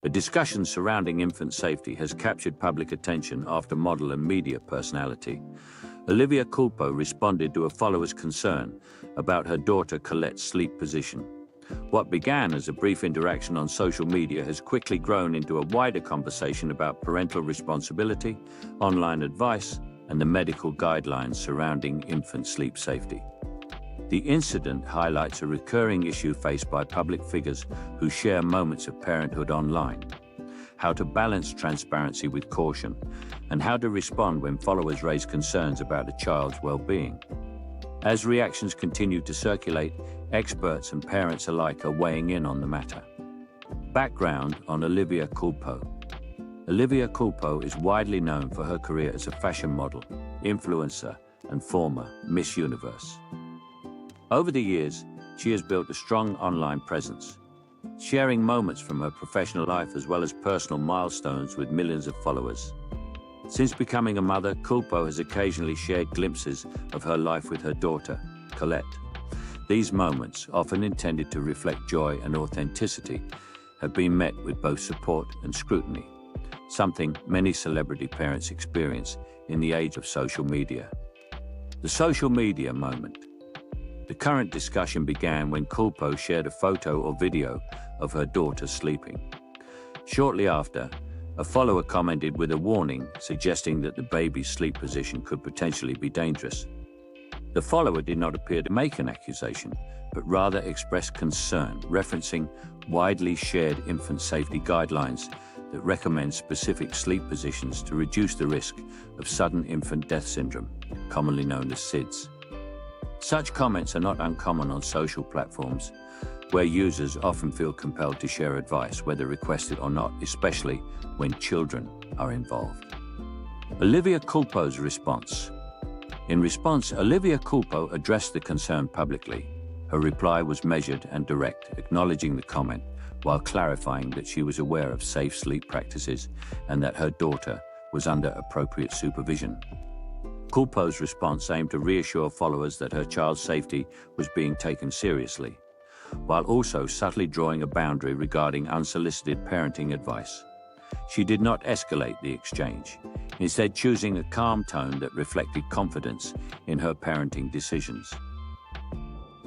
A discussion surrounding infant safety has captured public attention after model and media personality Olivia Culpo responded to a follower's concern about her daughter Colette's sleep position. What began as a brief interaction on social media has quickly grown into a wider conversation about parental responsibility, online advice, and the medical guidelines surrounding infant sleep safety. The incident highlights a recurring issue faced by public figures who share moments of parenthood online: how to balance transparency with caution, and how to respond when followers raise concerns about a child's well-being. As reactions continue to circulate, experts and parents alike are weighing in on the matter. Background on Olivia Culpo. Olivia Culpo is widely known for her career as a fashion model, influencer, and former Miss Universe. Over the years, she has built a strong online presence, sharing moments from her professional life as well as personal milestones with millions of followers. Since becoming a mother, Culpo has occasionally shared glimpses of her life with her daughter, Colette. These moments, often intended to reflect joy and authenticity, have been met with both support and scrutiny, something many celebrity parents experience in the age of social media. The social media moment. The current discussion began when Culpo shared a photo or video of her daughter sleeping. Shortly after, a follower commented with a warning suggesting that the baby's sleep position could potentially be dangerous. The follower did not appear to make an accusation, but rather expressed concern, referencing widely shared infant safety guidelines that recommend specific sleep positions to reduce the risk of sudden infant death syndrome, commonly known as SIDS. Such comments are not uncommon on social platforms, where users often feel compelled to share advice, whether requested or not, especially when children are involved. Olivia Culpo's response. In response, Olivia Culpo addressed the concern publicly. Her reply was measured and direct, acknowledging the comment, while clarifying that she was aware of safe sleep practices and that her daughter was under appropriate supervision. Culpo's response aimed to reassure followers that her child's safety was being taken seriously, while also subtly drawing a boundary regarding unsolicited parenting advice. She did not escalate the exchange, instead choosing a calm tone that reflected confidence in her parenting decisions.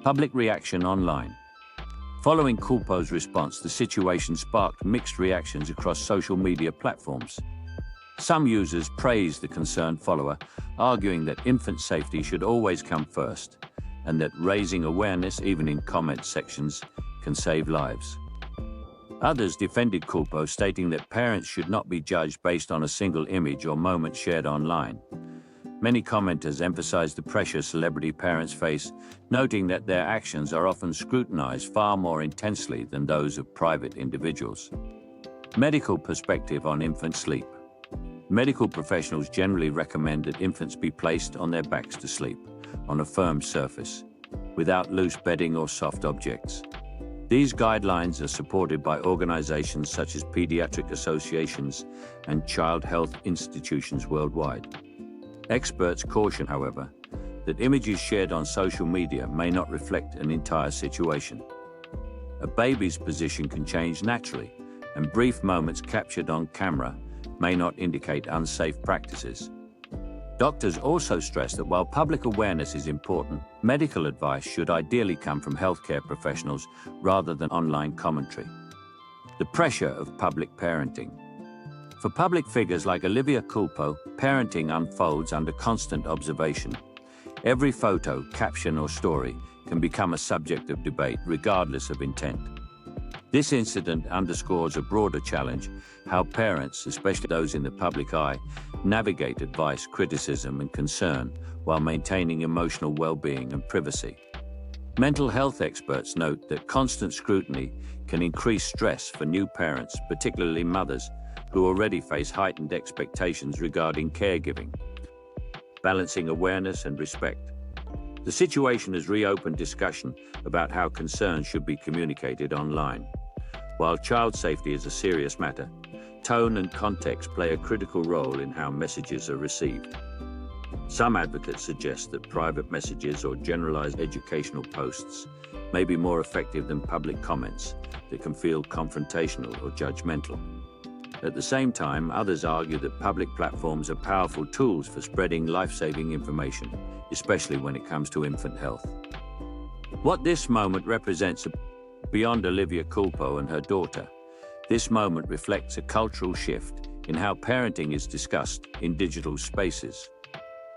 Public reaction online. Following Culpo's response, the situation sparked mixed reactions across social media platforms. Some users praised the concerned follower, arguing that infant safety should always come first, and that raising awareness, even in comment sections, can save lives. Others defended Culpo, stating that parents should not be judged based on a single image or moment shared online. Many commenters emphasized the pressure celebrity parents face, noting that their actions are often scrutinized far more intensely than those of private individuals. Medical perspective on infant sleep. Medical professionals generally recommend that infants be placed on their backs to sleep, on a firm surface, without loose bedding or soft objects. These guidelines are supported by organizations such as pediatric associations and child health institutions worldwide. Experts caution, however, that images shared on social media may not reflect an entire situation. A baby's position can change naturally, and brief moments captured on camera may not indicate unsafe practices. Doctors also stress that while public awareness is important, medical advice should ideally come from healthcare professionals rather than online commentary. The pressure of public parenting. For public figures like Olivia Culpo, parenting unfolds under constant observation. Every photo, caption, or story can become a subject of debate, regardless of intent. This incident underscores a broader challenge: how parents, especially those in the public eye, navigate advice, criticism, and concern while maintaining emotional well-being and privacy. Mental health experts note that constant scrutiny can increase stress for new parents, particularly mothers, who already face heightened expectations regarding caregiving. Balancing awareness and respect. The situation has reopened discussion about how concerns should be communicated online. While child safety is a serious matter, tone and context play a critical role in how messages are received. Some advocates suggest that private messages or generalized educational posts may be more effective than public comments, that can feel confrontational or judgmental. At the same time, others argue that public platforms are powerful tools for spreading life-saving information, especially when it comes to infant health. What this moment represents beyond Olivia Culpo and her daughter, this moment reflects a cultural shift in how parenting is discussed in digital spaces.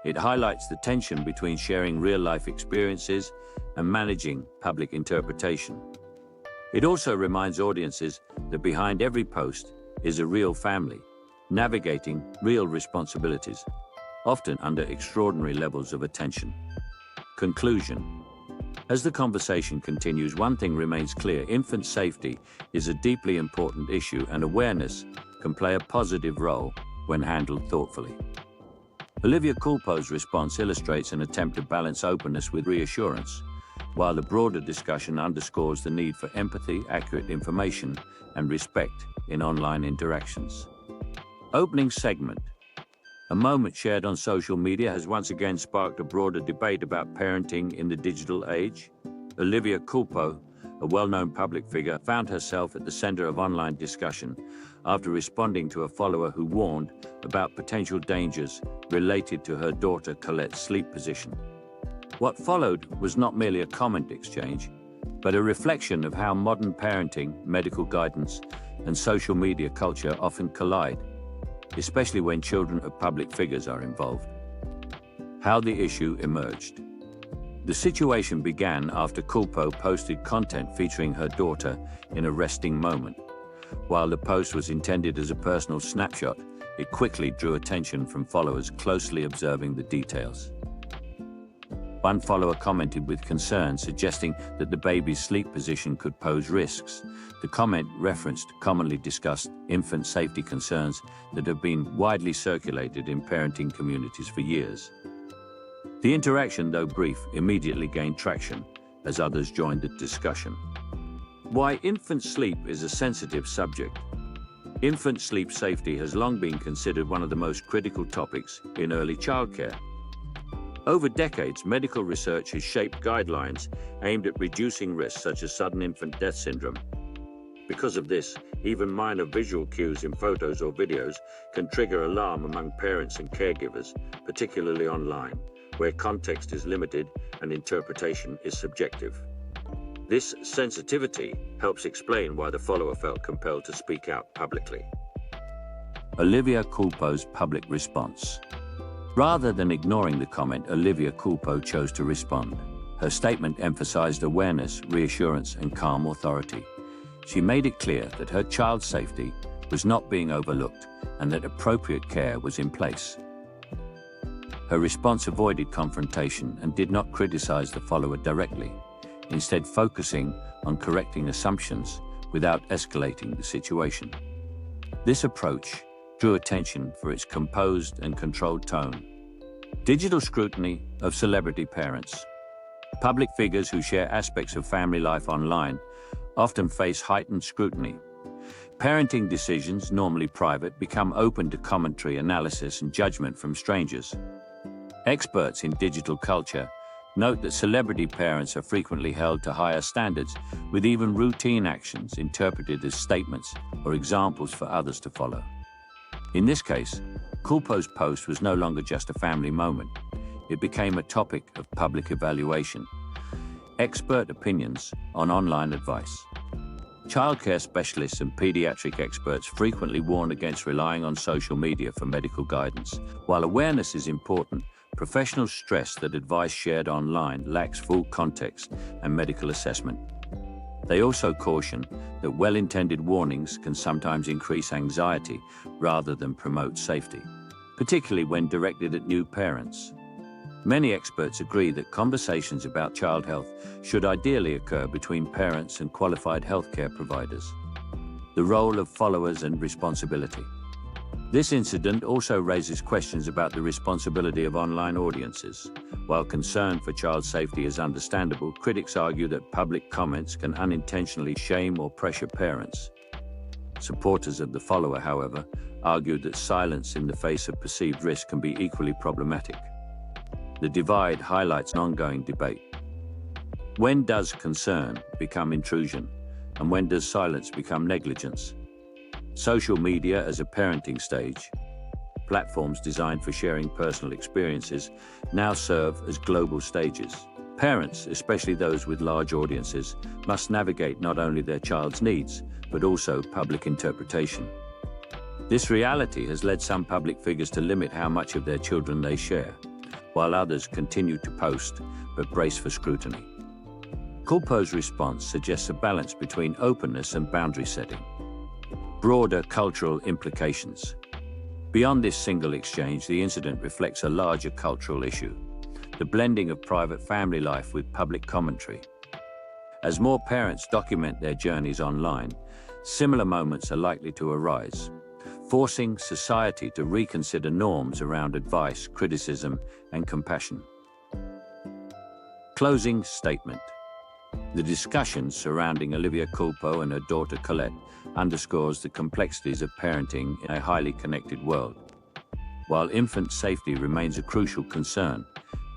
It highlights the tension between sharing real-life experiences and managing public interpretation. It also reminds audiences that behind every post is a real family, navigating real responsibilities, often under extraordinary levels of attention. Conclusion. As the conversation continues, one thing remains clear: infant safety is a deeply important issue, and awareness can play a positive role when handled thoughtfully. Olivia Culpo's response illustrates an attempt to balance openness with reassurance, while the broader discussion underscores the need for empathy, accurate information, and respect in online interactions. Opening segment. A moment shared on social media has once again sparked a broader debate about parenting in the digital age. Olivia Culpo, a well-known public figure, found herself at the center of online discussion after responding to a follower who warned about potential dangers related to her daughter Colette's sleep position. What followed was not merely a comment exchange, but a reflection of how modern parenting, medical guidance, and social media culture often collide, especially when children of public figures are involved. How the issue emerged. The situation began after Culpo posted content featuring her daughter in a resting moment. While the post was intended as a personal snapshot, it quickly drew attention from followers closely observing the details. One follower commented with concern, suggesting that the baby's sleep position could pose risks. The comment referenced commonly discussed infant safety concerns that have been widely circulated in parenting communities for years. The interaction, though brief, immediately gained traction as others joined the discussion. Why infant sleep is a sensitive subject. Infant sleep safety has long been considered one of the most critical topics in early childcare. Over decades, medical research has shaped guidelines aimed at reducing risks such as sudden infant death syndrome. Because of this, even minor visual cues in photos or videos can trigger alarm among parents and caregivers, particularly online, where context is limited and interpretation is subjective. This sensitivity helps explain why the follower felt compelled to speak out publicly. Olivia Culpo's public response. Rather than ignoring the comment, Olivia Culpo chose to respond. Her statement emphasized awareness, reassurance, and calm authority. She made it clear that her child's safety was not being overlooked and that appropriate care was in place. Her response avoided confrontation and did not criticize the follower directly, instead focusing on correcting assumptions without escalating the situation. This approach drew attention for its composed and controlled tone. Digital scrutiny of celebrity parents. Public figures who share aspects of family life online often face heightened scrutiny. Parenting decisions, normally private, become open to commentary, analysis, and judgment from strangers. Experts in digital culture note that celebrity parents are frequently held to higher standards, with even routine actions interpreted as statements or examples for others to follow. In this case, Culpo's post was no longer just a family moment. It became a topic of public evaluation. Expert opinions on online advice. Childcare specialists and pediatric experts frequently warn against relying on social media for medical guidance. While awareness is important, professionals stress that advice shared online lacks full context and medical assessment. They also caution that well-intended warnings can sometimes increase anxiety rather than promote safety, particularly when directed at new parents. Many experts agree that conversations about child health should ideally occur between parents and qualified healthcare providers. The role of followers and responsibility. This incident also raises questions about the responsibility of online audiences. While concern for child safety is understandable, critics argue that public comments can unintentionally shame or pressure parents. Supporters of the follower, however, argued that silence in the face of perceived risk can be equally problematic. The divide highlights an ongoing debate. When does concern become intrusion? And when does silence become negligence? Social media as a parenting stage. Platforms designed for sharing personal experiences now serve as global stages. Parents, especially those with large audiences, must navigate not only their child's needs, but also public interpretation. This reality has led some public figures to limit how much of their children they share, while others continue to post but brace for scrutiny. Culpo's response suggests a balance between openness and boundary setting. Broader cultural implications. Beyond this single exchange, the incident reflects a larger cultural issue: the blending of private family life with public commentary. As more parents document their journeys online, similar moments are likely to arise, forcing society to reconsider norms around advice, criticism, and compassion. Closing statement. The discussion surrounding Olivia Culpo and her daughter Colette underscores the complexities of parenting in a highly connected world. While infant safety remains a crucial concern,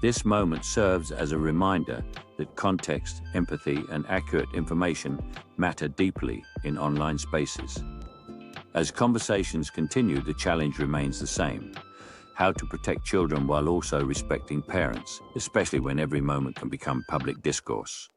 this moment serves as a reminder that context, empathy, and accurate information matter deeply in online spaces. As conversations continue, the challenge remains the same: how to protect children while also respecting parents, especially when every moment can become public discourse.